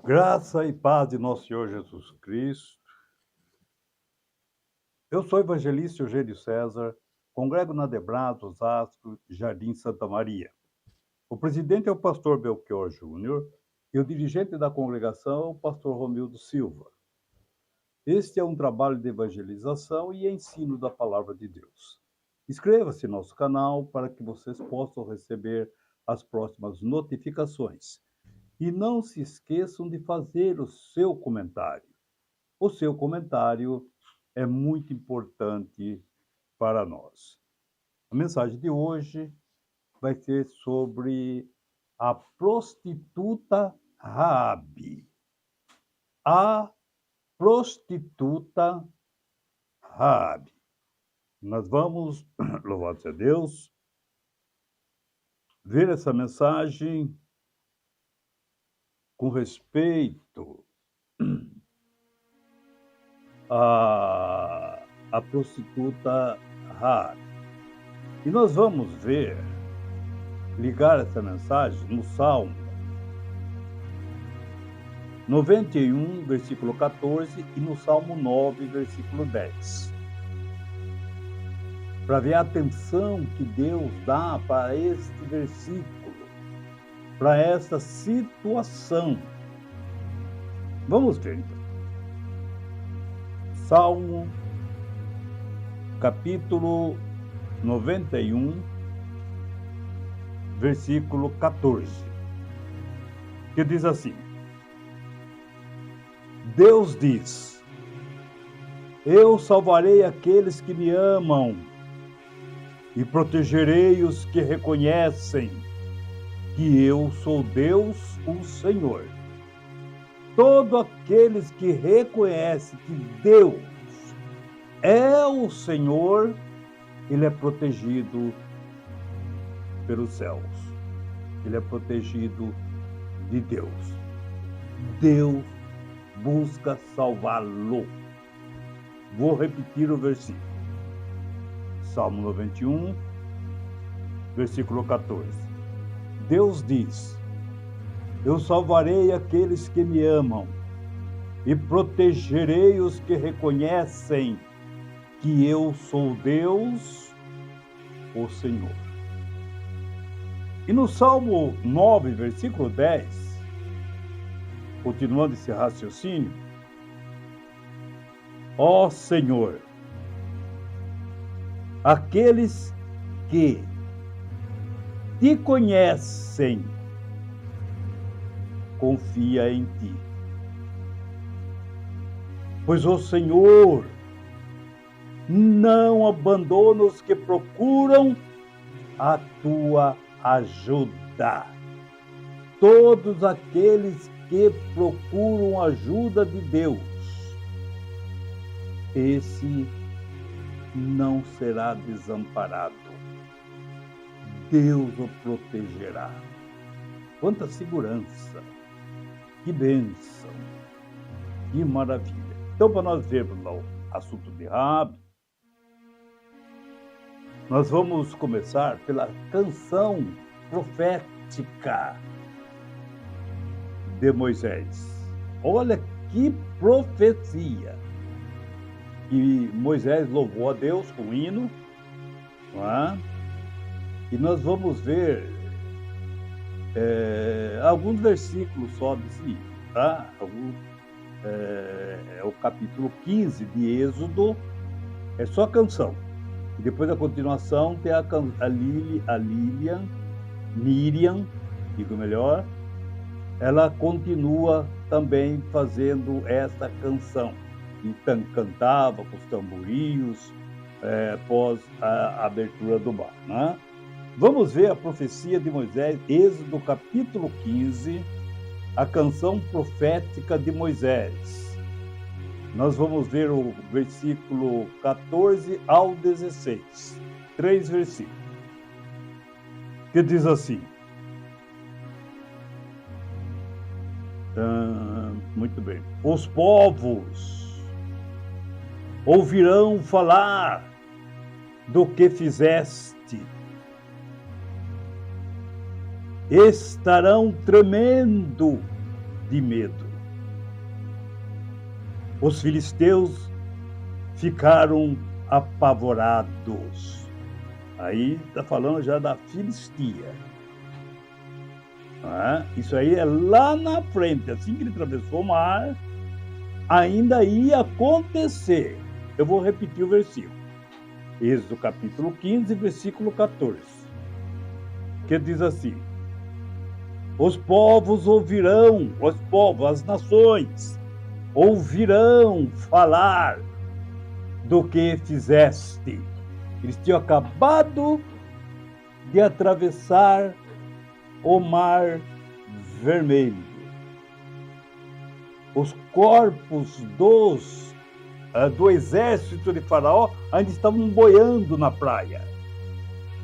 Graça e paz de nosso Senhor Jesus Cristo. Eu sou o evangelista Eugênio César, congrego na Debrado, Osasco, Jardim Santa Maria. O presidente é o pastor Belchior Júnior e o dirigente da congregação é o pastor Romildo Silva. Este é um trabalho de evangelização e ensino da palavra de Deus. Inscreva-se no nosso canal para que vocês possam receber as próximas notificações. E não se esqueçam de fazer o seu comentário. O seu comentário é muito importante para nós. A mensagem de hoje vai ser sobre a prostituta Raabe. A prostituta Raabe. Nós vamos, louvado seja Deus, ver essa mensagem com respeito à prostituta Raabe. E nós vamos ligar essa mensagem no Salmo 91, versículo 14, e no Salmo 9, versículo 10. Para ver a atenção que Deus dá para este versículo, para essa situação. Vamos ver, então. Salmo, capítulo 91, versículo 14, que diz assim: Deus diz: eu salvarei aqueles que me amam e protegerei os que reconhecem que eu sou Deus, o Senhor. Todos aqueles que reconhecem que Deus é o Senhor, ele é protegido pelos céus. Ele é protegido de Deus. Deus busca salvá-lo. Vou repetir o versículo. Salmo 91, versículo 14. Deus diz: eu salvarei aqueles que me amam e protegerei os que reconhecem que eu sou Deus, o Senhor. E no Salmo 9, versículo 10, continuando esse raciocínio: ó Senhor, aqueles que te conhecem, confia em ti. Pois o Senhor não abandona os que procuram a tua ajuda. Todos aqueles que procuram a ajuda de Deus, esse não será desamparado. Deus o protegerá. Quanta segurança! Que bênção! Que maravilha! Então, para nós vermos lá o assunto de Raabe, nós vamos começar pela canção profética de Moisés. Olha que profecia! E Moisés louvou a Deus com hino, não é? E nós vamos ver alguns versículos só desse livro, tá? É o capítulo 15 de Êxodo, é só a canção. E depois a continuação tem Miriam, digo melhor, ela continua também fazendo esta canção. Então cantava com os tamborinhos após a abertura do mar, né? Vamos ver a profecia de Moisés, Êxodo capítulo 15, a canção profética de Moisés. Nós vamos ver o versículo 14 ao 16, 3 versículos, que diz assim. Muito bem. Os povos ouvirão falar do que fizeste, estarão tremendo de medo. Os filisteus ficaram apavorados. Aí está falando já da Filistia. Isso aí é lá na frente. Assim que ele atravessou o mar, ainda ia acontecer. Eu vou repetir o versículo. Êxodo capítulo 15, versículo 14. Que diz assim: os povos ouvirão, as nações ouvirão falar do que fizeste. Eles tinham acabado de atravessar o Mar Vermelho. Os corpos do exército de Faraó ainda estavam boiando na praia.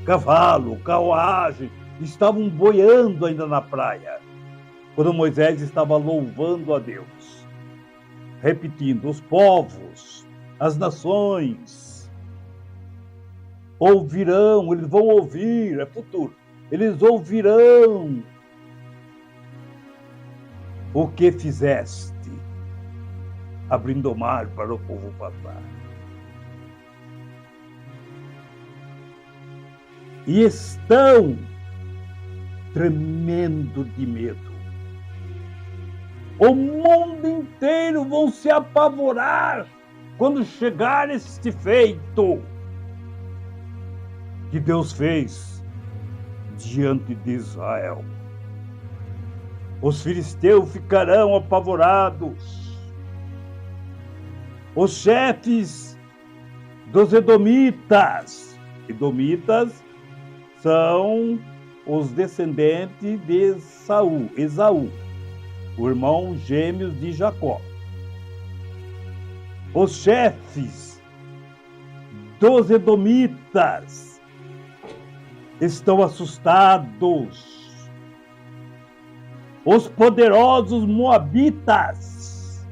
Cavalo, carruagem, estavam boiando ainda na praia, quando Moisés estava louvando a Deus. Repetindo, os povos, as nações ouvirão, eles vão ouvir, é futuro, eles ouvirão o que fizeste, abrindo o mar para o povo passar. E estão tremendo de medo. O mundo inteiro vão se apavorar quando chegar este feito que Deus fez diante de Israel. Os filisteus ficarão apavorados. Os chefes dos edomitas são os descendentes de Esaú, o irmão gêmeos de Jacó. Os chefes dos edomitas estão assustados. Os poderosos moabitas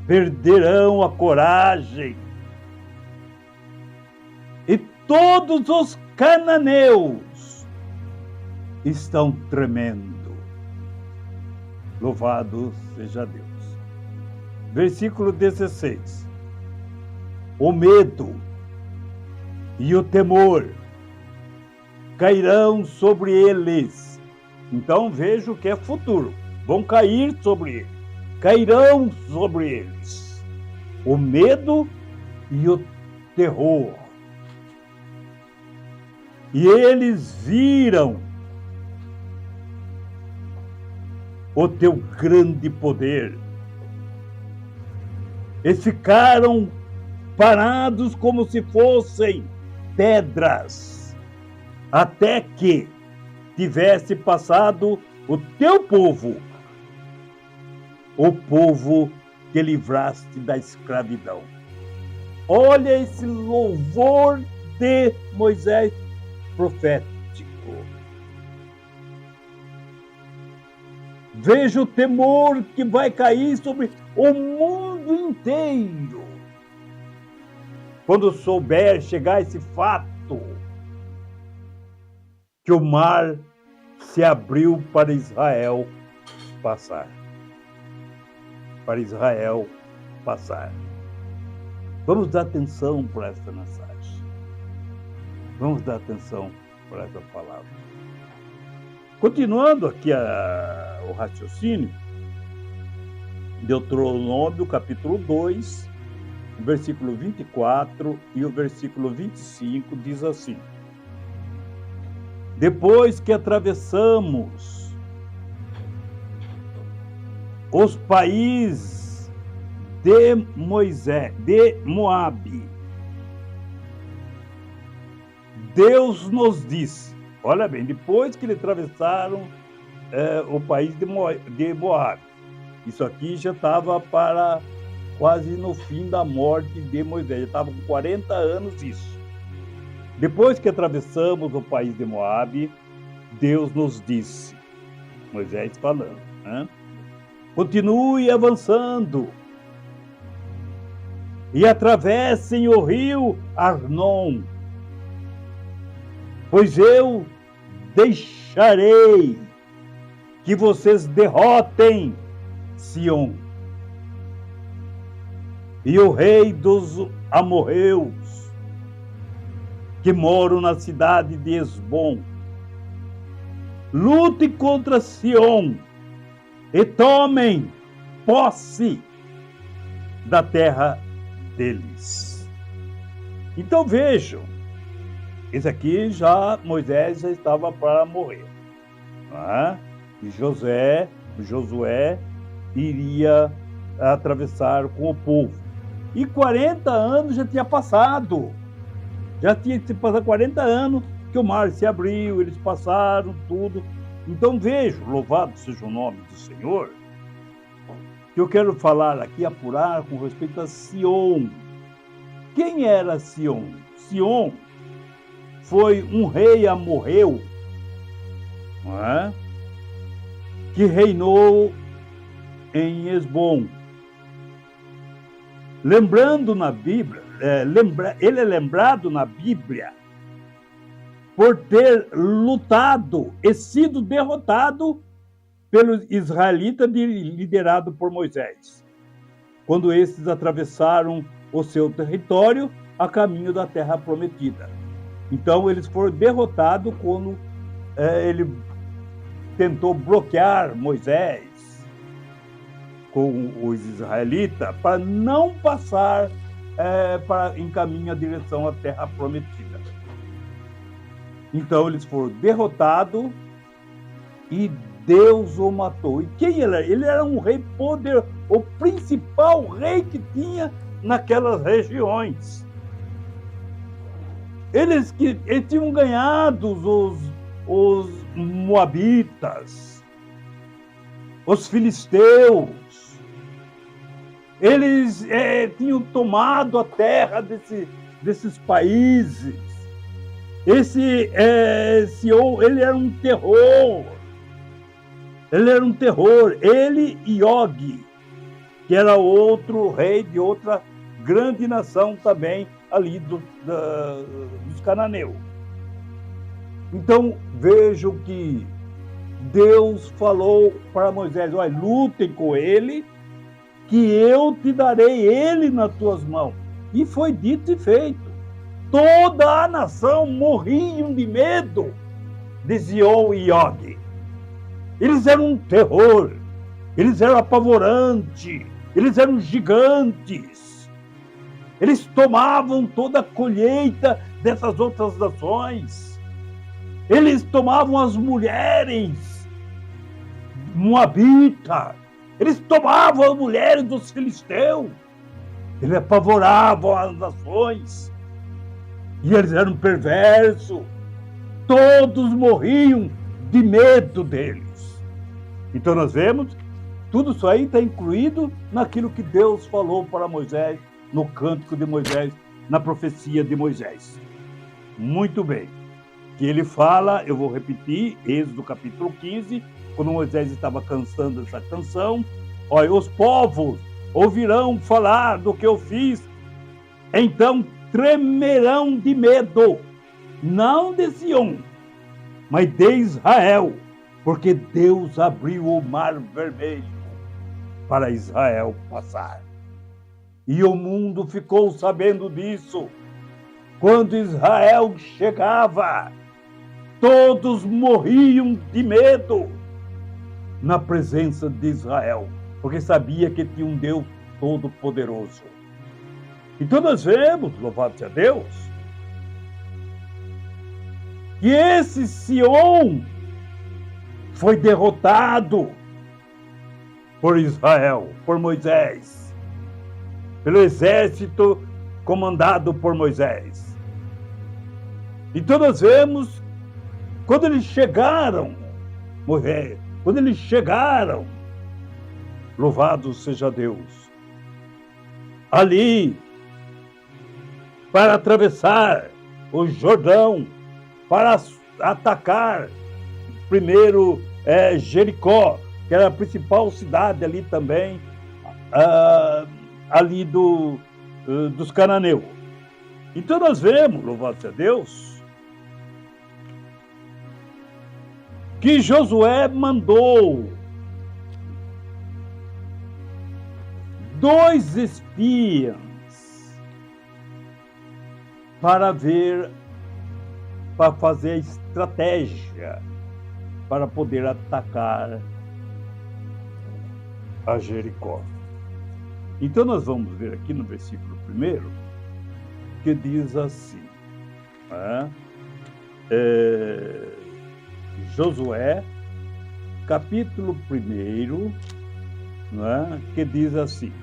perderão a coragem. E todos os cananeus estão tremendo. Louvado seja Deus. Versículo 16. O medo e o temor cairão sobre eles. Então vejo que é futuro. Vão cair sobre eles. Cairão sobre eles o medo e o terror. E eles viram o teu grande poder. Eles ficaram parados como se fossem pedras, até que tivesse passado o teu povo, o povo que livraste da escravidão. Olha esse louvor de Moisés profético. Veja o temor que vai cair sobre o mundo inteiro quando souber chegar esse fato, que o mar se abriu para Israel passar. Para Israel passar. Vamos dar atenção para essa mensagem. Vamos dar atenção para essa palavra. Continuando aqui o raciocínio, Deuteronômio, capítulo 2, o versículo 24 e o versículo 25 diz assim: depois que atravessamos os países de Moabe, Deus nos disse, olha bem, depois que eles atravessaram o país de Moabe, isso aqui já estava para quase no fim da morte de Moisés, já estava com 40 anos isso. Depois que atravessamos o país de Moabe, Deus nos disse, Moisés falando, né? Continue avançando e atravessem o rio Arnon, pois eu deixarei que vocês derrotem Sião e o rei dos amorreus, que moram na cidade de Hesbom, lutem contra Sion e tomem posse da terra deles. Então vejam, esse aqui Moisés já estava para morrer, não é? E Josué iria atravessar com o povo. E 40 anos já tinha passado. Já tinha se passado 40 anos que o mar se abriu, eles passaram tudo. Então vejo, louvado seja o nome do Senhor, que eu quero falar aqui, apurar com respeito a Sion. Quem era Sion? Sion foi um rei amorreu, não é? Que reinou em Hesbom. Lembrando na Bíblia, ele é lembrado na Bíblia por ter lutado e sido derrotado pelos israelitas liderado por Moisés, quando esses atravessaram o seu território a caminho da terra prometida. Então eles foram derrotados quando ele tentou bloquear Moisés com os israelitas para não passar em caminho à direção à terra prometida. Então eles foram derrotados e Deus o matou. E quem ele era? Ele era um rei poderoso, o principal rei que tinha naquelas regiões. Eles tinham ganhado os moabitas, os filisteus. Eles tinham tomado a terra desses países. Esse Sion, ele era um terror. Ele era um terror. Ele e Og, que era outro rei de outra grande nação também, ali dos cananeus. Então, vejam que Deus falou para Moisés: olha, lutem com ele, que eu te darei ele nas tuas mãos. E foi dito e feito. Toda a nação morriam de medo de Sion e Og. Eles eram um terror, eles eram apavorantes, eles eram gigantes. Eles tomavam toda a colheita dessas outras nações. Eles tomavam as mulheres moabitas. Eles tomavam as mulheres dos filisteus. Eles apavoravam as nações. E eles eram perversos. Todos morriam de medo deles. Então nós vemos, tudo isso aí está incluído naquilo que Deus falou para Moisés, no cântico de Moisés, na profecia de Moisés. Muito bem. Que ele fala, eu vou repetir, Êxodo capítulo 15, quando Moisés estava cantando essa canção: olha, os povos ouvirão falar do que eu fiz, então tremerão de medo, não de Sion, mas de Israel, porque Deus abriu o mar vermelho para Israel passar. E o mundo ficou sabendo disso. Quando Israel chegava, todos morriam de medo na presença de Israel, porque sabia que tinha um Deus todo-poderoso. Então nós vemos, louvado seja Deus, que esse Sion foi derrotado por Israel, por Moisés, pelo exército comandado por Moisés. Então nós vemos, quando eles chegaram, louvado seja Deus, ali, para atravessar o Jordão, para atacar primeiro Jericó, que era a principal cidade ali também, ali dos cananeus. Então nós vemos, louvado seja Deus, que Josué mandou 2 espias para fazer a estratégia para poder atacar a Jericó. Então nós vamos ver aqui no versículo 1, que diz assim, Josué, capítulo 1, que diz assim,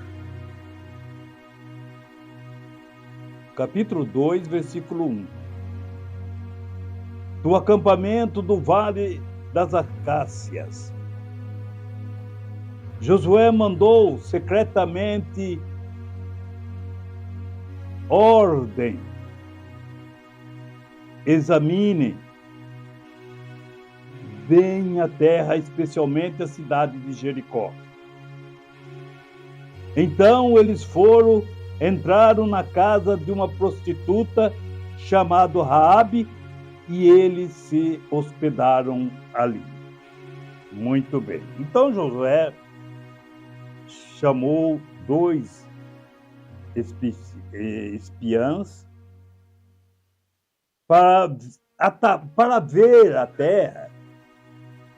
capítulo 2, versículo 1. Do acampamento do Vale das Acácias, Josué mandou secretamente ordem: examinem bem a terra, especialmente a cidade de Jericó. Então eles entraram na casa de uma prostituta chamada Raabe e eles se hospedaram ali. Muito bem. Então Josué chamou 2 espiãs para ver a terra,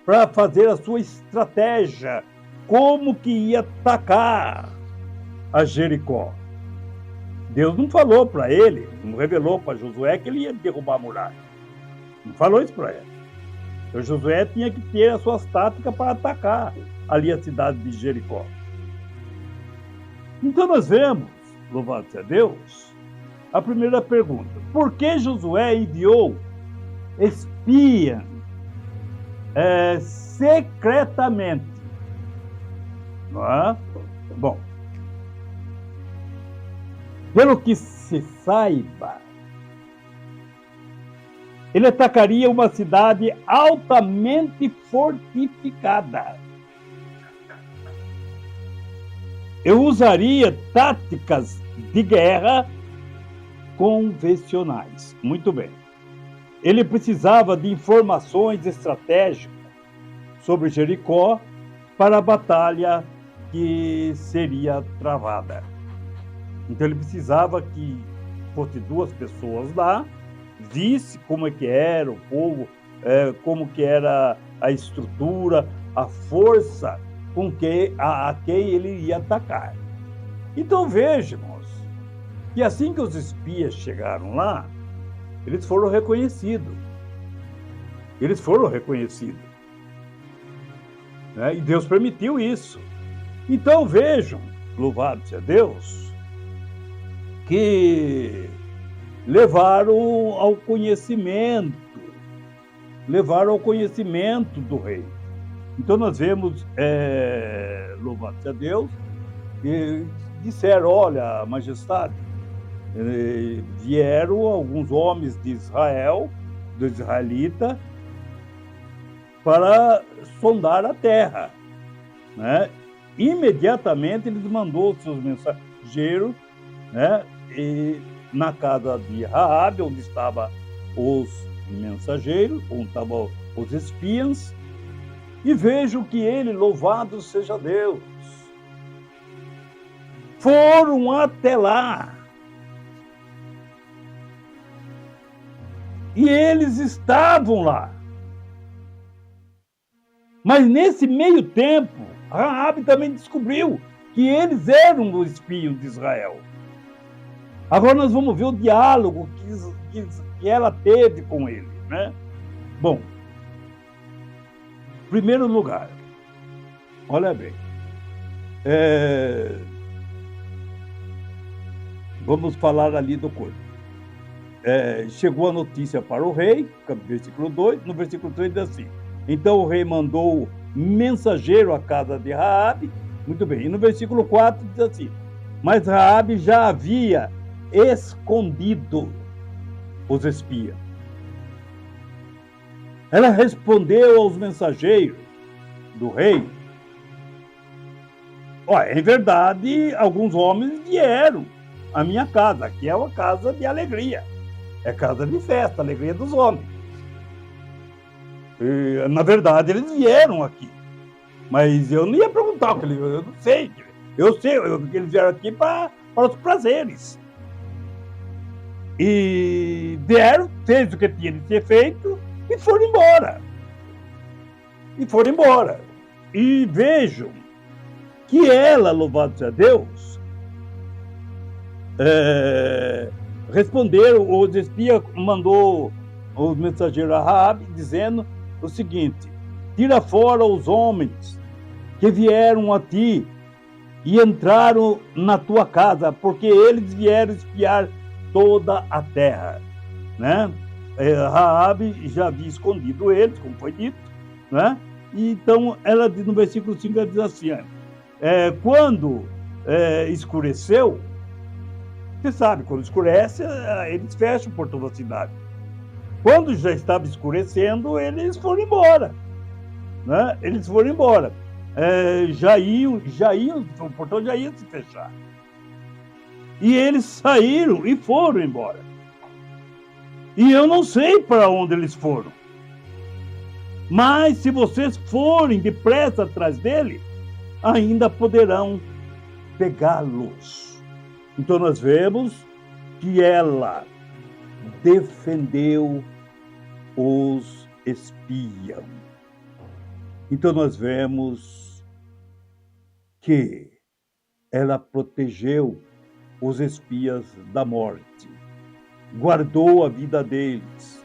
para fazer a sua estratégia, como que ia atacar a Jericó. Deus não falou para ele, não revelou para Josué que ele ia derrubar a muralha. Não falou isso para ele. Então Josué tinha que ter as suas táticas para atacar ali a cidade de Jericó. Então nós vemos, louvado seja Deus, a primeira pergunta: por que Josué enviou espias secretamente? Não é? Bom, pelo que se saiba, ele atacaria uma cidade altamente fortificada. Eu usaria táticas de guerra convencionais. Muito bem. Ele precisava de informações estratégicas sobre Jericó para a batalha que seria travada. Então ele precisava que fosse 2 pessoas lá, visse como é que era o povo, como que era a estrutura, a força com a quem ele ia atacar. Então vejamos que assim que os espias chegaram lá, eles foram reconhecidos. Eles foram reconhecidos. E Deus permitiu isso. Então vejam, louvado seja Deus, que levaram ao conhecimento do rei. Então nós vemos, louvado seja Deus, e disseram: olha, majestade, vieram alguns homens de Israel, do israelita, para sondar a terra. Imediatamente eles mandou seus mensageiros, e na casa de Raabe, onde estavam os mensageiros, onde estavam os espias, e vejo que ele, louvado seja Deus, foram até lá. E eles estavam lá. Mas nesse meio tempo, Raabe também descobriu que eles eram os espias de Israel. Agora nós vamos ver o diálogo que ela teve com ele, Bom, em primeiro lugar, olha bem, vamos falar ali do corpo. Chegou a notícia para o rei, versículo 2, no versículo 3 diz assim: então o rei mandou mensageiro à casa de Raabe. Muito bem, e no versículo 4 diz assim: mas Raabe já havia escondido os espias. Ela respondeu aos mensageiros do rei: em verdade, alguns homens vieram à minha casa. Aqui é uma casa de alegria, é casa de festa, alegria dos homens. E, na verdade, eles vieram aqui, mas eu não ia perguntar, eu não sei Eu sei que eles vieram aqui para os prazeres. E vieram, fez o que tinha de ser feito e foram embora. E vejam que ela, louvado seja Deus, responderam, os espias mandou o mensageiro a Raabe dizendo o seguinte: tira fora os homens que vieram a ti e entraram na tua casa, porque eles vieram espiar toda a terra, né? Raabe já havia escondido eles, como foi dito, né? E então ela diz no versículo 5, ela diz assim: quando escureceu, você sabe, quando escurece, eles fecham por toda a cidade. Quando já estava escurecendo, eles foram embora, né? Eles foram embora. Já iam, o portão já ia se fechar. E eles saíram e foram embora. E eu não sei para onde eles foram. Mas se vocês forem depressa atrás dele, ainda poderão pegá-los. Então nós vemos que ela defendeu os espias. Então nós vemos que ela protegeu os espias da morte, guardou a vida deles,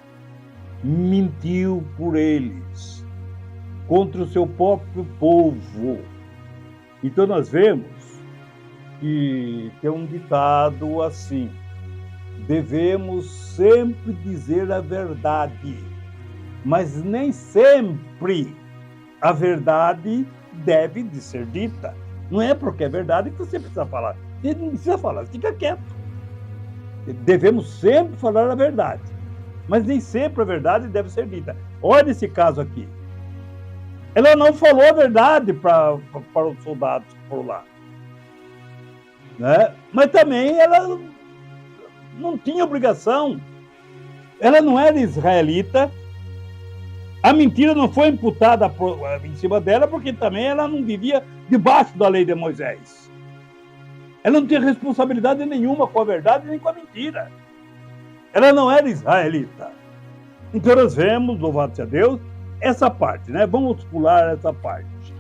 mentiu por eles, contra o seu próprio povo. Então nós vemos que tem um ditado assim: devemos sempre dizer a verdade, mas nem sempre a verdade deve de ser dita. Não é porque é verdade que você precisa falar. Você não precisa falar, fica quieto. Devemos sempre falar a verdade, mas nem sempre a verdade deve ser dita. Olha esse caso aqui. Ela não falou a verdade para os soldados por lá, né? Mas também ela não tinha obrigação. Ela não era israelita. A mentira não foi imputada em cima dela, porque também ela não vivia debaixo da lei de Moisés. Ela não tinha responsabilidade nenhuma com a verdade nem com a mentira. Ela não era israelita. Então nós vemos, louvado seja Deus, essa parte, né? Vamos pular essa parte.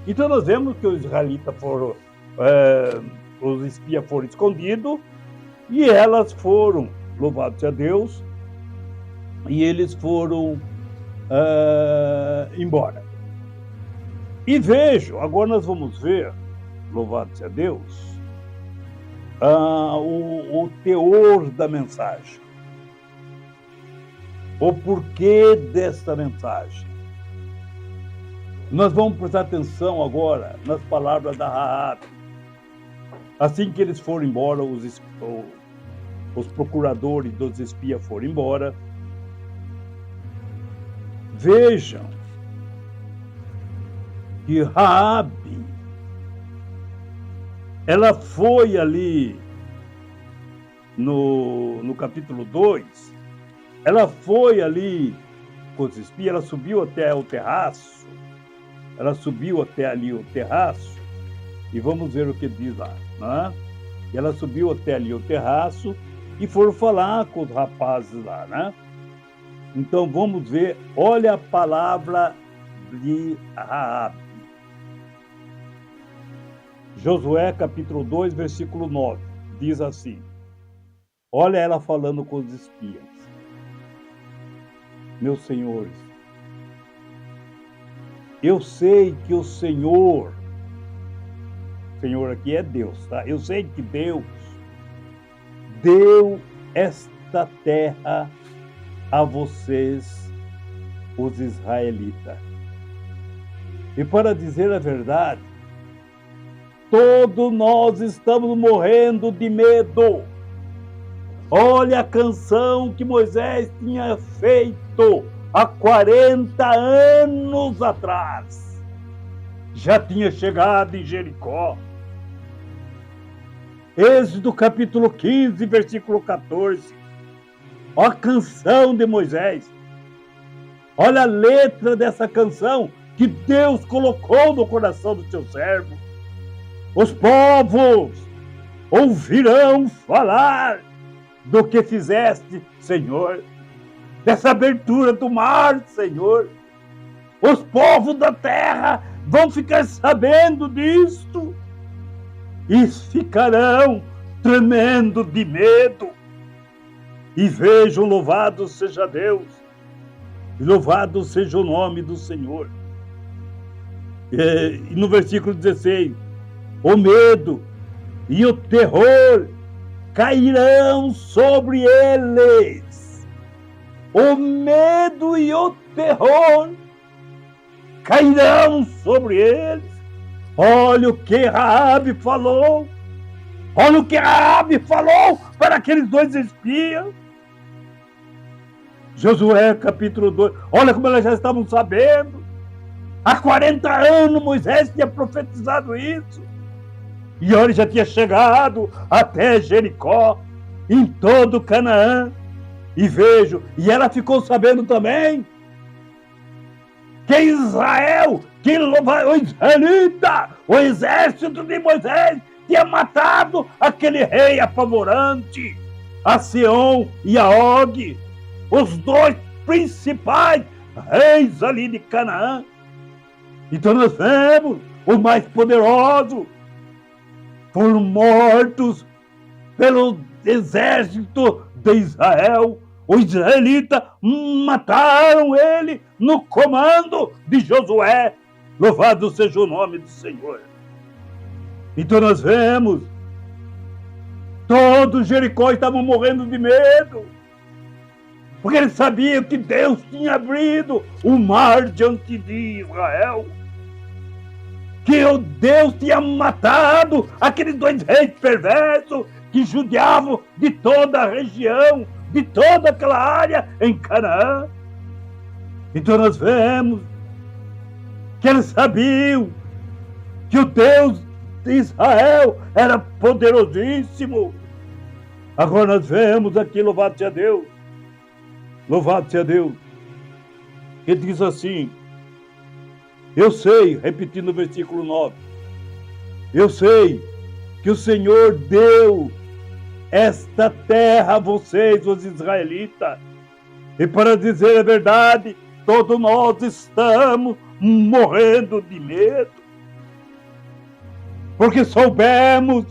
Então nós vemos que os israelitas foram, os espias foram escondidos e elas foram, louvado seja Deus, e eles foram embora. E vejam, agora nós vamos ver, louvado seja Deus, o teor da mensagem, o porquê desta mensagem. Nós vamos prestar atenção agora nas palavras da Raabe. Assim que eles foram embora, os procuradores dos espias foram embora. Vejam que Raabe, ela foi ali no capítulo 2, ela foi ali com os espias, ela subiu até o terraço, e vamos ver o que diz lá, né? Ela subiu até ali o terraço e foram falar com os rapazes lá, né? Então vamos ver, olha a palavra de Raabe. Josué capítulo 2, versículo 9, diz assim: olha ela falando com os espias. Meus senhores, eu sei que o Senhor aqui é Deus, tá? Eu sei que Deus deu esta terra a vocês, os israelitas. E para dizer a verdade, todos nós estamos morrendo de medo. Olha a canção que Moisés tinha feito há 40 anos atrás. Já tinha chegado em Jericó. Êxodo capítulo 15, versículo 14. Olha a canção de Moisés. Olha a letra dessa canção que Deus colocou no coração do seu servo. Os povos ouvirão falar do que fizeste, Senhor, dessa abertura do mar, Senhor. Os povos da terra vão ficar sabendo disto e ficarão tremendo de medo. E vejam, louvado seja Deus, louvado seja o nome do Senhor. E no versículo 16, o medo e o terror cairão sobre eles. O medo e o terror cairão sobre eles. Olha o que Raabe falou. Olha o que Raabe falou para aqueles dois espias. Josué capítulo 2. Olha como elas já estavam sabendo. Há 40 anos Moisés tinha profetizado isso. E olha, já tinha chegado até Jericó, em todo Canaã. E vejo, e ela ficou sabendo também que Israel, que o israelita, o exército de Moisés, tinha matado aquele rei apavorante, a Seom e a Og, os dois principais reis ali de Canaã. Então nós vemos os mais poderosos foram mortos pelo exército de Israel. Os israelitas mataram ele no comando de Josué. Louvado seja o nome do Senhor. Então nós vemos todos Jericó estavam morrendo de medo, porque eles sabiam que Deus tinha abrido o mar diante de Israel, que o Deus tinha matado aqueles dois reis perversos que judiavam de toda a região, de toda aquela área em Canaã. Então nós vemos que eles sabiam que o Deus de Israel era poderosíssimo. Agora nós vemos aqui, louvado seja Deus, que diz assim: eu sei, repetindo o versículo 9, eu sei que o Senhor deu esta terra a vocês, os israelitas, e para dizer a verdade, todos nós estamos morrendo de medo, porque soubemos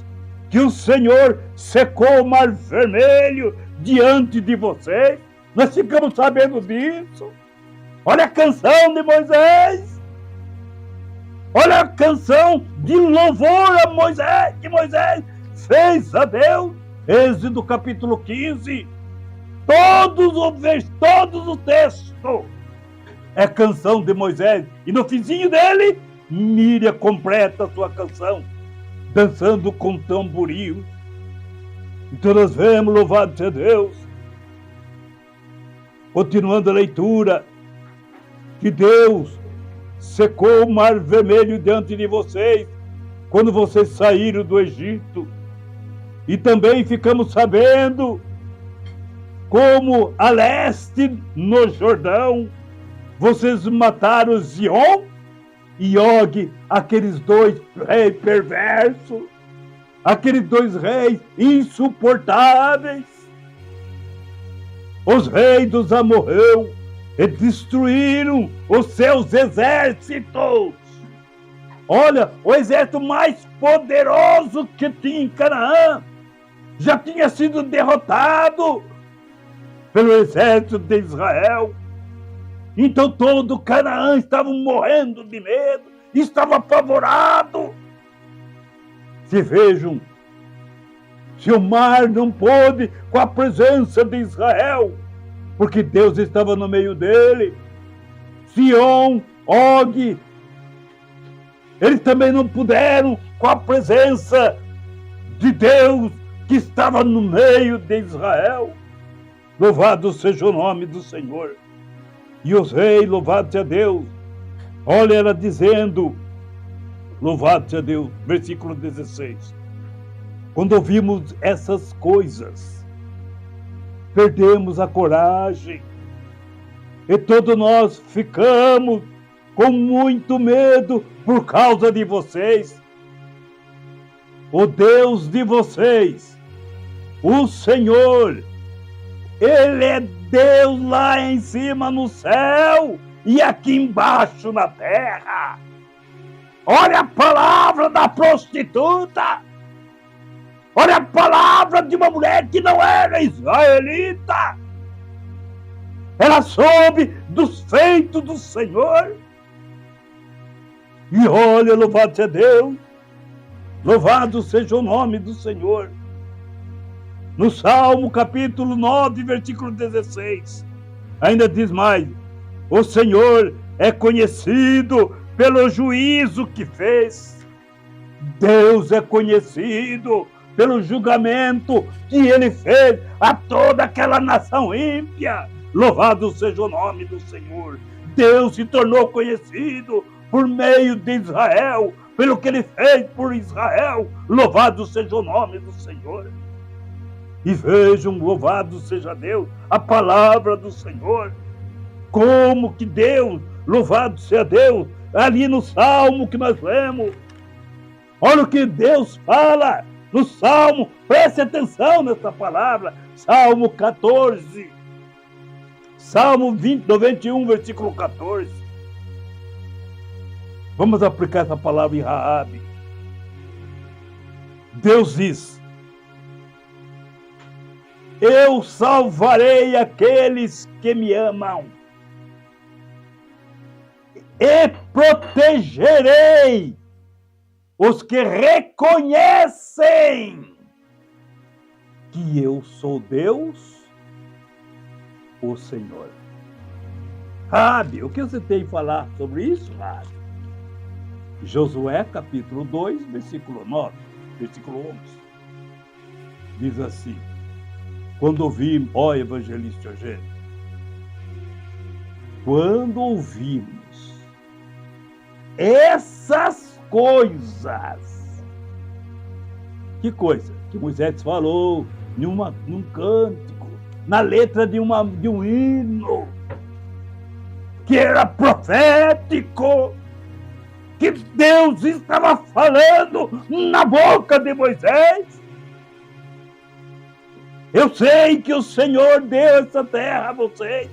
que o Senhor secou o mar vermelho diante de vocês. Nós ficamos sabendo disso. Olha a canção de Moisés. Olha a canção de louvor a Moisés, que Moisés fez a Deus. Êxodo capítulo 15. Todos os textos é canção de Moisés. E no finzinho dele, Míriam completa a sua canção, dançando com tamboril. Então nós vemos, louvado seja Deus, continuando a leitura, que Deus secou o mar vermelho diante de vocês quando vocês saíram do Egito. E também ficamos sabendo como a leste, no Jordão, vocês mataram Sihon e Og, aqueles dois reis perversos, aqueles dois reis insuportáveis, os reis dos amorreus, e destruíram os seus exércitos. Olha, o exército mais poderoso que tinha em Canaã já tinha sido derrotado pelo exército de Israel. Então todo Canaã estava morrendo de medo, estava apavorado. Se vejam, se o mar não pôde com a presença de Israel, porque Deus estava no meio dele, Sihon, Og, eles também não puderam com a presença de Deus que estava no meio de Israel. Louvado seja o nome do Senhor. E os reis, louvado seja Deus, olha ela dizendo, louvado seja Deus, versículo 16. Quando ouvimos essas coisas, perdemos a coragem, e todos nós ficamos com muito medo por causa de vocês. o Deus de vocês, o Senhor, Ele é Deus lá em cima no céu e aqui embaixo na terra. Olha a palavra da prostituta. Olha a palavra de uma mulher que não era israelita. Ela soube dos feitos do Senhor. E olha, louvado seja Deus. Louvado seja o nome do Senhor. No Salmo capítulo 9, versículo 16, ainda diz mais: o Senhor é conhecido pelo juízo que fez. Deus é conhecido pelo julgamento que ele fez a toda aquela nação ímpia. Louvado seja o nome do Senhor. Deus se tornou conhecido por meio de Israel, pelo que ele fez por Israel. Louvado seja o nome do Senhor. E vejam, louvado seja Deus, a palavra do Senhor. Como que Deus, louvado seja Deus, ali no Salmo que nós lemos. Olha o que Deus fala no Salmo, preste atenção nessa palavra. Salmo 14, Salmo 91, versículo 14. Vamos aplicar essa palavra em Raabe. Deus diz: eu salvarei aqueles que me amam e protegerei os que reconhecem que eu sou Deus, o Senhor. Raabe, o que você tem a falar sobre isso, Raabe? Josué, capítulo 2, versículo 9, versículo 11. Diz assim: quando ouvimos, ó evangelista Eugênio, quando ouvimos essas coisas, que coisa? Que Moisés falou num cântico, na letra de um hino, que era profético, que Deus estava falando na boca de Moisés. Eu sei que o Senhor deu essa terra a vocês,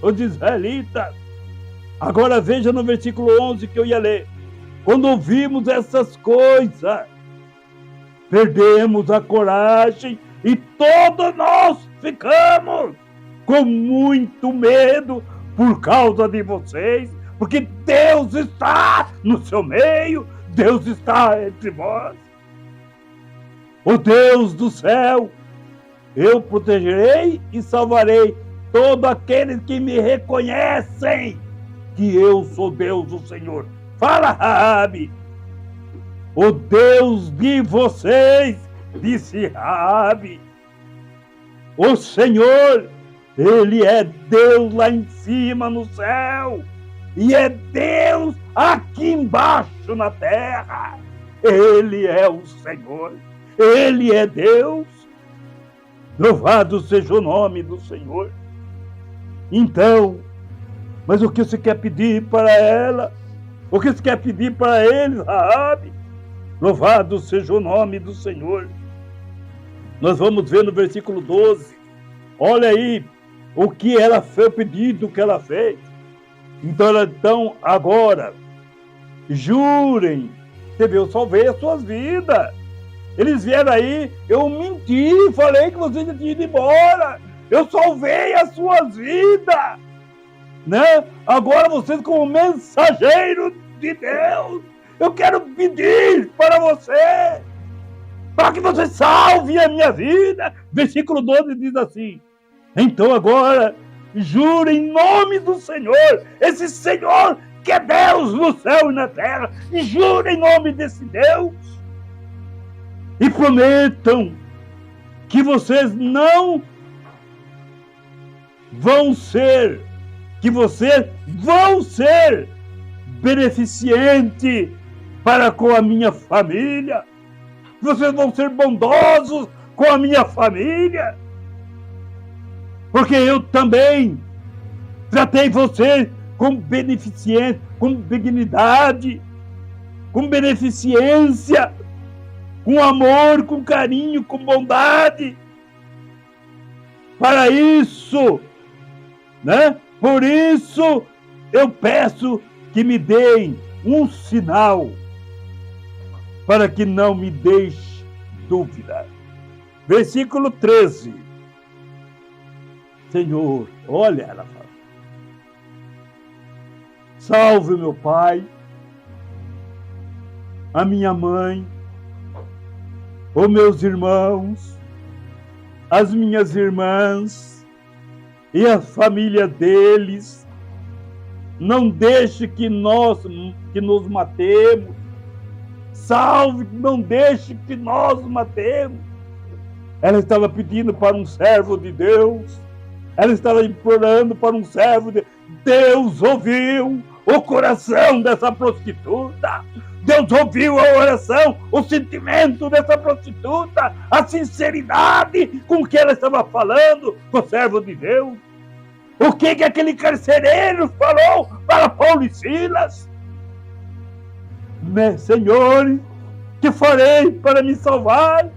os israelitas. Agora veja no versículo 11 que eu ia ler. Quando ouvimos essas coisas, perdemos a coragem e todos nós ficamos com muito medo por causa de vocês, porque Deus está no seu meio, Deus está entre vós. O Deus do céu, eu protegerei e salvarei todos aqueles que me reconhecem que eu sou Deus, o Senhor. Fala, Raabe. O Deus de vocês, disse Raabe. O Senhor, Ele é Deus lá em cima no céu e é Deus aqui embaixo na terra. Ele é o Senhor, Ele é Deus. Louvado seja o nome do Senhor. Então, mas o que você quer pedir para ela? O que você quer pedir para eles, Raabe? Louvado seja o nome do Senhor. Nós vamos ver no versículo 12. Olha aí o que ela fez, o pedido que ela fez. Então agora, jurem. Você vê, eu salvei as suas vidas. Eles vieram aí, eu menti, falei que vocês já tinham ido embora. Eu salvei as suas vidas. Né? Agora vocês, como mensageiro de Deus, eu quero pedir para você, para que você salve a minha vida. Versículo 12 diz assim: então agora, jure em nome do Senhor, esse Senhor que é Deus no céu e na terra, e jure em nome desse Deus, e prometam que vocês não vão ser, que vocês vão ser beneficentes para com a minha família. Vocês vão ser bondosos com a minha família. Porque eu também tratei vocês com beneficência, com dignidade, com beneficência. com amor, com carinho, com bondade. Para isso, né? Por isso, eu peço que me deem um sinal para que não me deixe dúvida. Versículo 13. Senhor, olha, ela fala. Salve meu pai, a minha mãe, os meus irmãos, as minhas irmãs e a família deles. Não deixe que nos matemos. Salve, não deixe que nós matemos. Ela estava pedindo para um servo de Deus. Ela estava implorando para um servo de Deus. Ouviu o coração dessa prostituta. Deus ouviu a oração, o sentimento dessa prostituta, a sinceridade com que ela estava falando com o servo de Deus. O que aquele carcereiro falou para Paulo e Silas? Senhor, que farei para me salvar?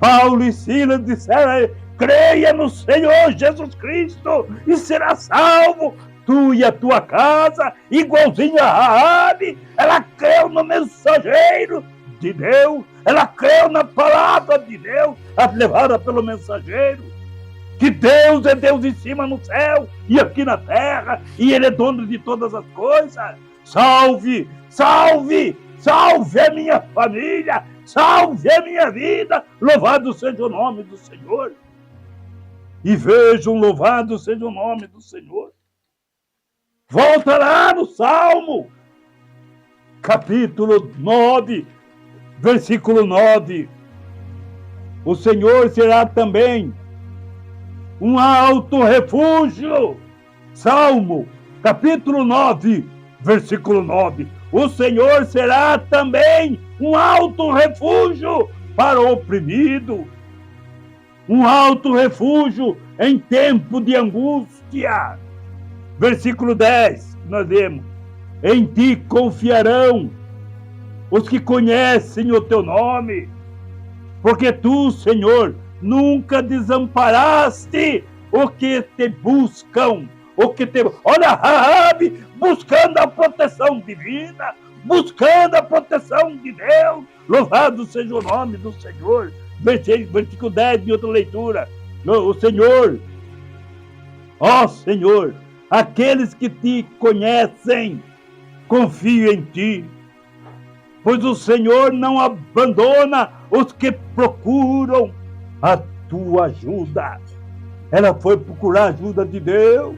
Paulo e Silas disseram a ele: creia no Senhor Jesus Cristo e será salvo, tu e a tua casa. Igualzinho a Raabe, ela creu no mensageiro de Deus, ela creu na palavra de Deus, levada pelo mensageiro. Que Deus é Deus em cima no céu e aqui na terra, e Ele é dono de todas as coisas. Salve, salve, salve a minha família, salve a minha vida, louvado seja o nome do Senhor. E vejam, louvado seja o nome do Senhor. Volta lá no Salmo, capítulo 9, versículo 9. O Senhor será também um alto refúgio. Salmo, capítulo 9, versículo 9. O Senhor será também um alto refúgio para o oprimido, um alto refúgio em tempo de angústia. Versículo 10, nós lemos: em ti confiarão os que conhecem o teu nome, porque tu, Senhor, nunca desamparaste o que te buscam, Olha, Raabe buscando a proteção divina, buscando a proteção de Deus. Louvado seja o nome do Senhor. Versículo 10 de outra leitura. O Senhor, ó Senhor, aqueles que te conhecem confiam em ti, pois o Senhor não abandona os que procuram a tua ajuda. Ela foi procurar a ajuda de Deus.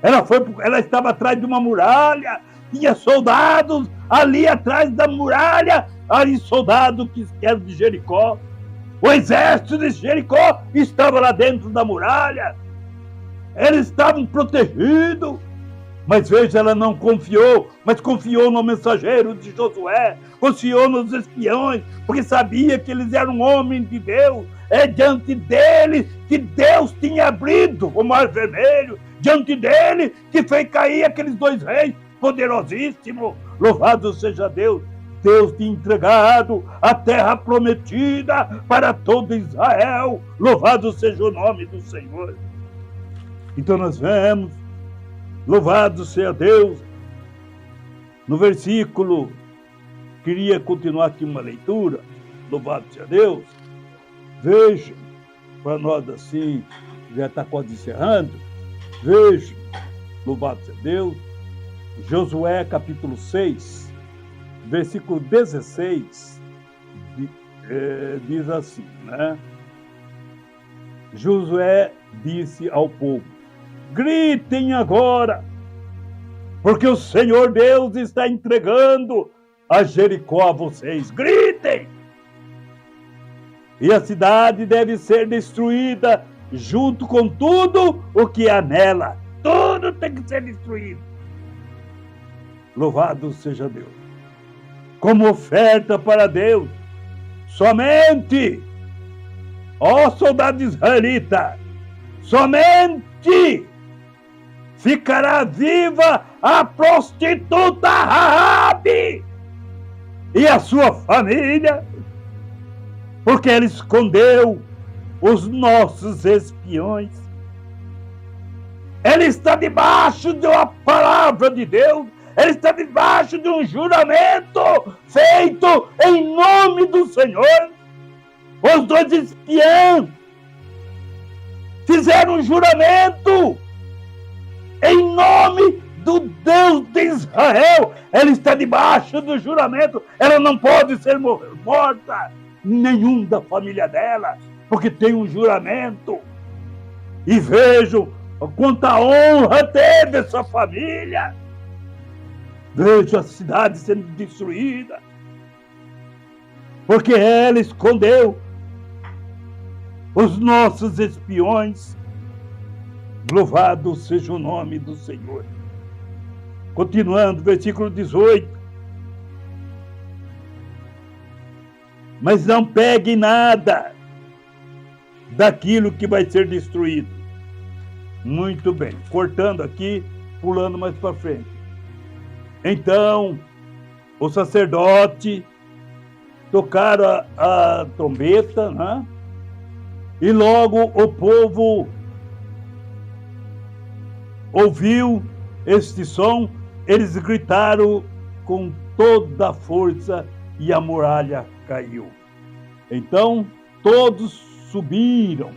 Ela estava atrás de uma muralha. Tinha soldados ali atrás da muralha. Ali soldados que eram de Jericó. O exército de Jericó estava lá dentro da muralha. Eles estavam protegidos. Mas veja, ela não confiou, mas confiou no mensageiro de Josué, confiou nos espiões, porque sabia que eles eram homens de Deus. É diante dele que Deus tinha abrido o Mar Vermelho, diante dele que fez cair aqueles dois reis poderosíssimos. Louvado seja Deus. Deus tinha entregado a terra prometida para todo Israel. Louvado seja o nome do Senhor. Então nós vemos, louvado seja Deus, no versículo, queria continuar aqui uma leitura, louvado seja Deus. Veja, para nós assim, já está quase encerrando, veja, louvado seja Deus, Josué capítulo 6, versículo 16, diz assim, né? Josué disse ao povo: gritem agora, porque o Senhor Deus está entregando a Jericó a vocês. Gritem! E a cidade deve ser destruída junto com tudo o que há nela. Tudo tem que ser destruído. Louvado seja Deus. Como oferta para Deus, somente, ó soldado israelita, somente ficará viva a prostituta Raabe. e a sua família, porque ela escondeu os nossos espiões. Ela está debaixo de uma palavra de Deus, ela está debaixo de um juramento feito em nome do Senhor. Os dois espiãs fizeram um juramento em nome do Deus de Israel. Ela está debaixo do juramento, ela não pode ser morta, nenhum da família dela, porque tem um juramento. E vejam quanta honra teve essa família. Vejo a cidade sendo destruída, porque ela escondeu os nossos espiões. Louvado seja o nome do Senhor. Continuando, versículo 18. Mas não pegue nada daquilo que vai ser destruído. Muito bem, cortando aqui, pulando mais para frente. Então, o sacerdote tocaram a trombeta, né? E logo o povo ouviu este som, eles gritaram com toda a força e a muralha caiu. Então, todos subiram,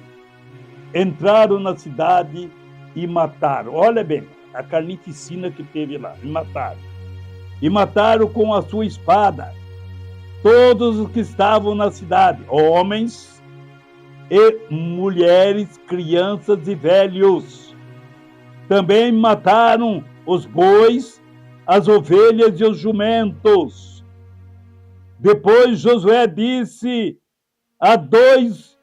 entraram na cidade e mataram. Olha bem, a carnificina que teve lá, e mataram. E mataram com a sua espada todos os que estavam na cidade, homens e mulheres, crianças e velhos. Também mataram os bois, as ovelhas e os jumentos. Depois Josué disse a dois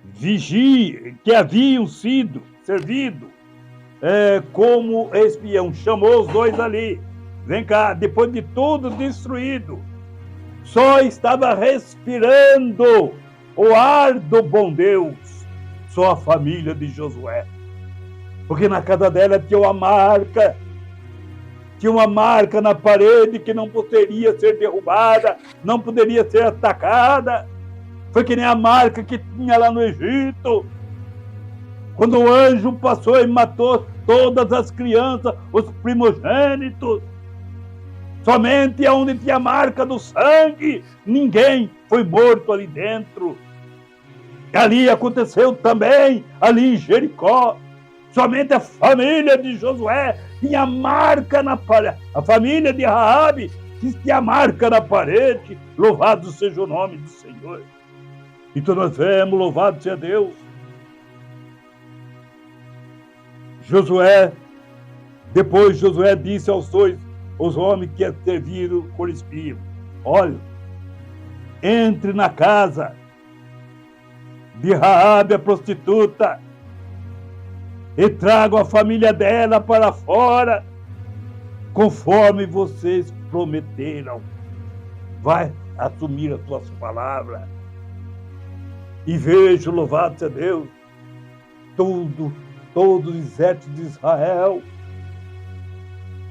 vigias que haviam sido servido como espião, chamou os dois ali. Vem cá, depois de tudo destruído, só estava respirando o ar do bom Deus, só a família de Josué. Porque na casa dela tinha uma marca na parede que não poderia ser derrubada, não poderia ser atacada. Foi que nem a marca que tinha lá no Egito, quando o anjo passou e matou todas as crianças, os primogênitos. Somente onde tinha a marca do sangue, ninguém foi morto ali dentro. Ali aconteceu também, ali em Jericó. Somente a família de Josué tinha a marca na parede. A família de Raabe tinha a marca na parede. Louvado seja o nome do Senhor. Então nós vemos, louvado seja Deus. Depois Josué disse aos dois, os homens que serviram por espio: olha, entre na casa de Raabe, a prostituta, e tragam a família dela para fora, conforme vocês prometeram. Vai assumir as tuas palavras. E vejo, louvado seja Deus, todo o exército de Israel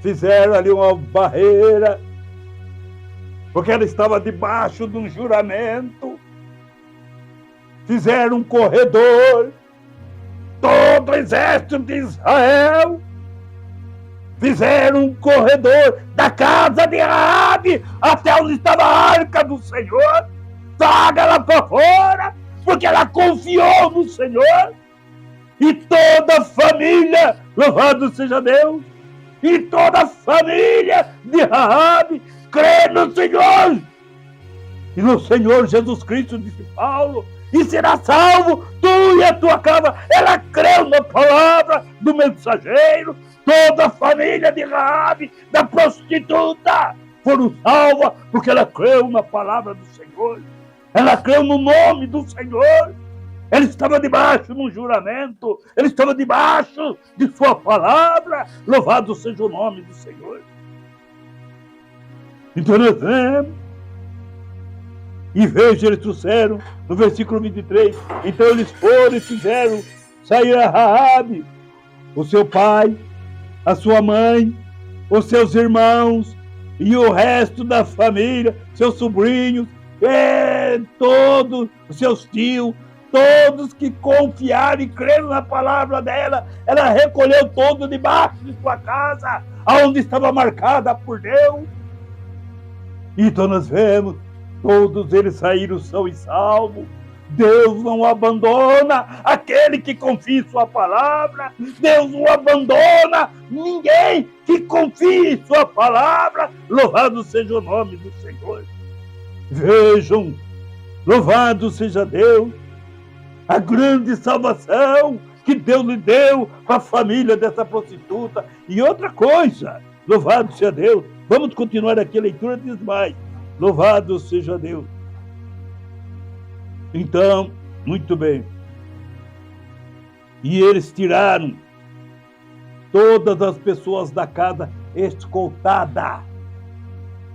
fizeram ali uma barreira, porque ela estava debaixo de um juramento. Fizeram um corredor, todo o exército de Israel fizeram um corredor da casa de Raabe até onde estava a arca do Senhor. Traga ela para fora, porque ela confiou no Senhor. E toda a família, louvado seja Deus, e toda a família de Raabe crê no Senhor. E no Senhor Jesus Cristo, disse Paulo, e será salvo tu e a tua casa. Ela creu na palavra do mensageiro. Toda a família de Raabe, da prostituta, foram salvas porque ela creu na palavra do Senhor. Ela creu no nome do Senhor. Ela estava debaixo de um juramento. Ela estava debaixo de sua palavra. Louvado seja o nome do Senhor. Então nós vemos. E veja, eles trouxeram, no versículo 23, então eles foram e fizeram sair a Raabe, o seu pai, a sua mãe, os seus irmãos e o resto da família, seus sobrinhos, todos os seus tios, todos que confiaram e creram na palavra dela, ela recolheu todo debaixo de sua casa, aonde estava marcada por Deus. Então nós vemos, todos eles saíram são e salvos. Deus não abandona aquele que confia em sua palavra. Deus não abandona ninguém que confie em sua palavra. Louvado seja o nome do Senhor. Vejam, louvado seja Deus, a grande salvação que Deus lhe deu para a família dessa prostituta. E outra coisa, louvado seja Deus. Vamos continuar aqui a leitura, diz mais. Louvado seja Deus. Então, muito bem. E eles tiraram todas as pessoas da casa escoltada.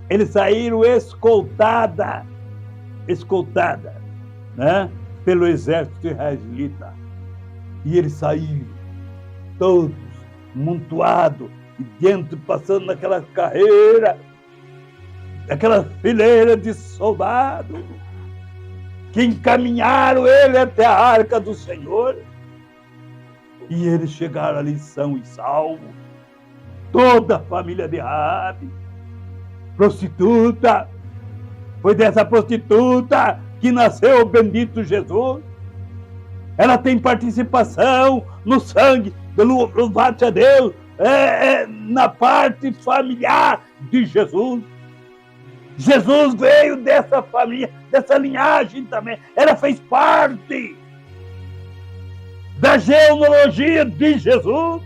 Eles saíram escoltada, né? Pelo exército israelita. E eles saíram todos montuados, e dentro, passando naquela carreira, aquela fileira de soldados, que encaminharam ele até a arca do Senhor. E eles chegaram ali são e salvos. Toda a família de Raabe, prostituta. Foi dessa prostituta que nasceu o bendito Jesus. Ela tem participação no sangue, louvado a Deus, na parte familiar de Jesus. Jesus veio dessa família, dessa linhagem também. Ela fez parte da genealogia de Jesus.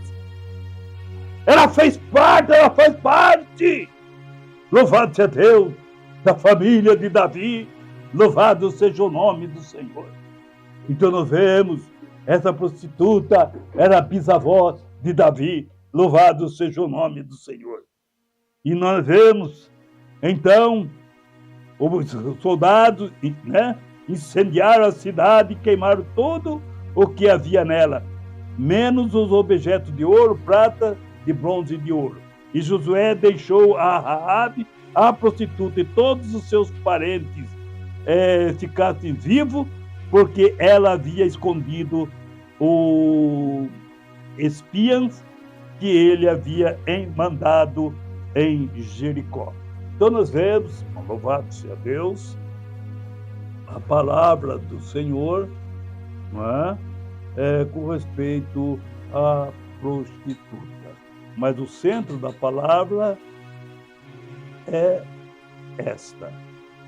Ela faz parte. Louvado seja Deus, da família de Davi. Louvado seja o nome do Senhor. Então nós vemos, essa prostituta era bisavó de Davi. Louvado seja o nome do Senhor. E nós vemos, então, os soldados, né, incendiaram a cidade e queimaram tudo o que havia nela, menos os objetos de ouro, prata, de bronze e de ouro. E Josué deixou a Raabe, a prostituta, e todos os seus parentes ficassem vivos, porque ela havia escondido os espias que ele havia mandado em Jericó. Então nós vemos, louvado seja Deus, a palavra do Senhor, não é? Com respeito à prostituta. Mas o centro da palavra é esta.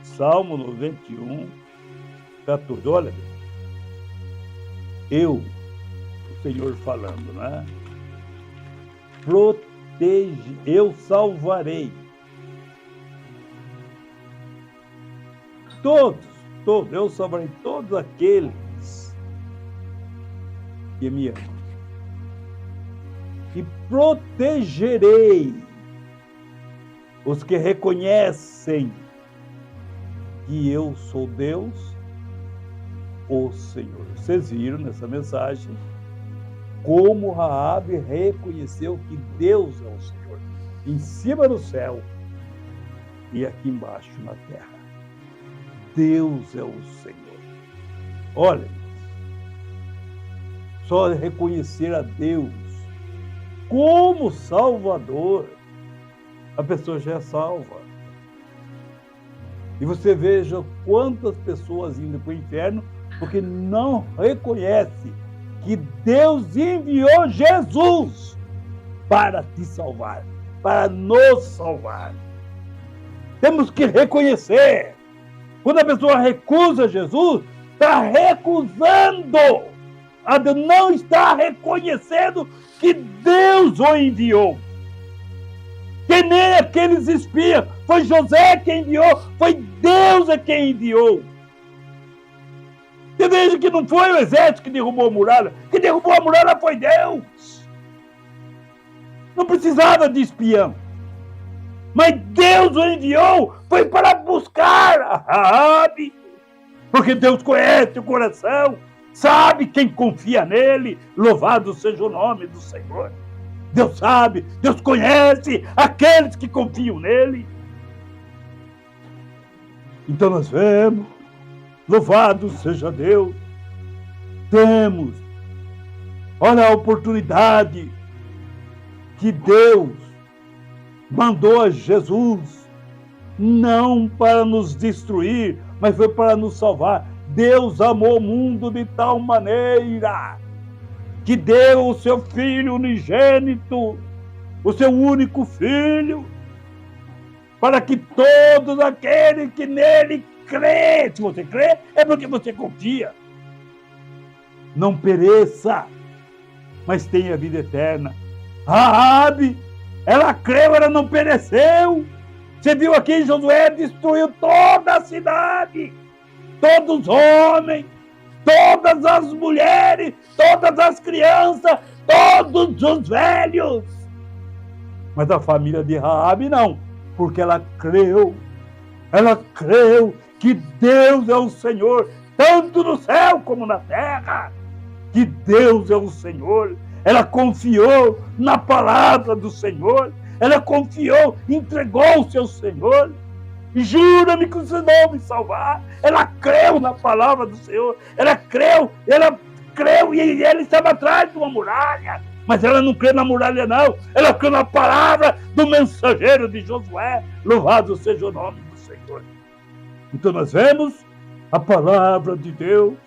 Salmo 91, 14. Olha, o Senhor falando, né? Eu salvarei todos, eu salvarei todos aqueles que me amam. E protegerei os que reconhecem que eu sou Deus, o Senhor. Vocês viram nessa mensagem como Raabe reconheceu que Deus é o Senhor, em cima do céu e aqui embaixo na terra. Deus é o Senhor. Olha, só reconhecer a Deus como Salvador, a pessoa já é salva. E você veja quantas pessoas indo para o inferno porque não reconhece que Deus enviou Jesus para te salvar, para nos salvar. Temos que reconhecer. Quando a pessoa recusa Jesus, está recusando, não está reconhecendo que Deus o enviou. Que nem aqueles espias, foi José quem enviou, foi Deus quem enviou. Você veja que não foi o exército que derrubou a muralha, que derrubou a muralha foi Deus. Não precisava de espião. Mas Deus o enviou, foi para buscar a Raabe, porque Deus conhece o coração, sabe quem confia nele. Louvado seja o nome do Senhor. Deus sabe, Deus conhece aqueles que confiam nele. Então nós vemos, louvado seja Deus, temos, olha a oportunidade que Deus mandou a Jesus, não para nos destruir, mas foi para nos salvar. Deus amou o mundo de tal maneira que deu o seu Filho unigênito, o seu único Filho, para que todos aqueles que nele crê, se você crê, é porque você confia, não pereça, mas tenha vida eterna. Raabe, ela creu, ela não pereceu. Você viu aqui, Josué destruiu toda a cidade, todos os homens, todas as mulheres, todas as crianças, todos os velhos. Mas a família de Raabe não, porque ela creu que Deus é o Senhor, tanto no céu como na terra, que Deus é o Senhor. Ela confiou na palavra do Senhor, ela confiou, entregou-se ao Senhor. Jura-me que você não me salvar. Ela creu na palavra do Senhor, ela creu e ele estava atrás de uma muralha, mas ela não crê na muralha não, ela crê na palavra do mensageiro de Josué. Louvado seja o nome do Senhor. Então nós vemos a palavra de Deus,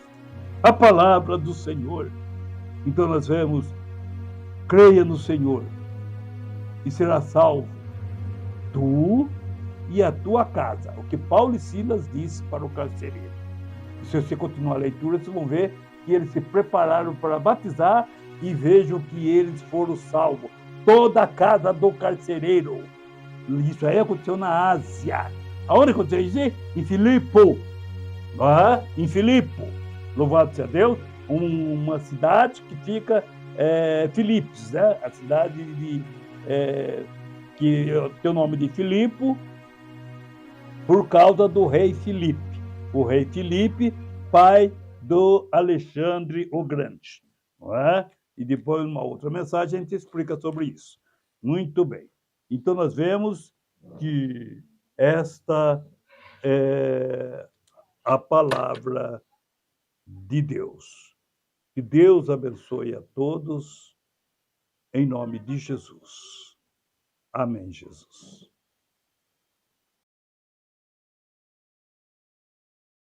a palavra do Senhor. Então nós vemos, creia no Senhor e será salvo tu e a tua casa. O que Paulo e Silas disse para o carcereiro. E se você continuar a leitura, vocês vão ver que eles se prepararam para batizar e vejam que eles foram salvos. Toda a casa do carcereiro. Isso aí aconteceu na Ásia. Aonde aconteceu isso? Em Filipe. Em Filipe. Louvado seja Deus. Uma cidade que fica Filipos, né? A cidade que tem o nome de Filipe por causa do rei Filipe. O rei Filipe, pai do Alexandre o Grande. Não é? E depois, numa outra mensagem, a gente explica sobre isso. Muito bem. Então, nós vemos que esta é a palavra de Deus. Que Deus abençoe a todos, em nome de Jesus. Amém, Jesus.